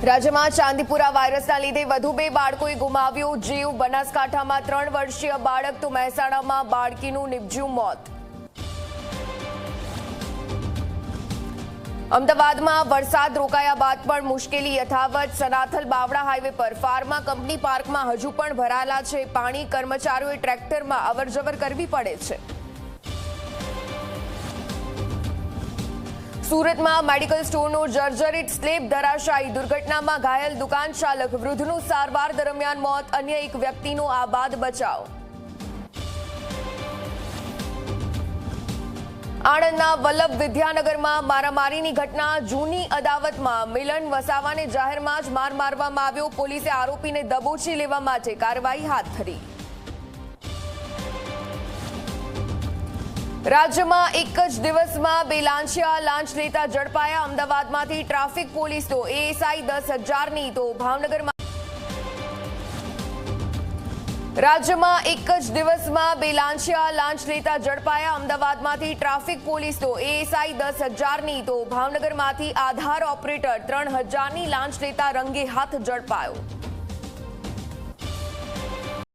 રાજ્યમાં ચાંદીપુરા વાયરસના લીધે વધુ 2 બાળકોએ ગુમાવ્યો જીવ। બનાસકાંઠામાં 3 વર્ષીય બાળક તો મહેસાણામાં બાળકીનું નિપજ્યું મોત। અમદાવાદમાં વરસાદ રોકાયા બાદ પણ મુશ્કેલી યથાવત। સનાથલ બાવડા હાઈવે પર ફાર્મા કંપની પાર્કમાં હજુ પણ ભરાયેલા છે પાણી। કર્મચારીઓએ ટ્રેક્ટરમાં અવરજવર કરવી પડે છે। સુરતમાં મેડિકલ સ્ટોરનો જર્જરિત સ્લેબ ધરાશાયી। દુર્ઘટનામાં ઘાયલ દુકાન ચાલક વૃદ્ધનું સારવાર દરમિયાન મોત। અન્ય એક વ્યક્તિનો આબાદ બચાવ। આણંદના વલ્લભ વિદ્યાનગરમાં મારામારીની ઘટના। જૂની અદાવતમાં મિલન વસાવાને જાહેરમાં જ માર મારવામાં આવ્યો। પોલીસે આરોપીને દબોચી લેવા માટે કાર્યવાહી હાથ ધરી। રાજ્યમાં એક જ દિવસમાં 2 લાંચિયા લાંચ લેતા ઝડપાયા। અમદાવાદમાંથી ટ્રાફિક પોલીસ તો એએસઆઈ 10,000ની તો ભાવનગરમાં। રાજ્યમાં એક જ દિવસમાં 2 લાંચિયા લાંચ લેતા ઝડપાયા। અમદાવાદમાંથી ટ્રાફિક પોલીસ તો એએસઆઈ 10,000ની તો ભાવનગરમાંથી આધાર ઓપરેટર 3,000ની લાંચ લેતા રંગે હાથ ઝડપાયો।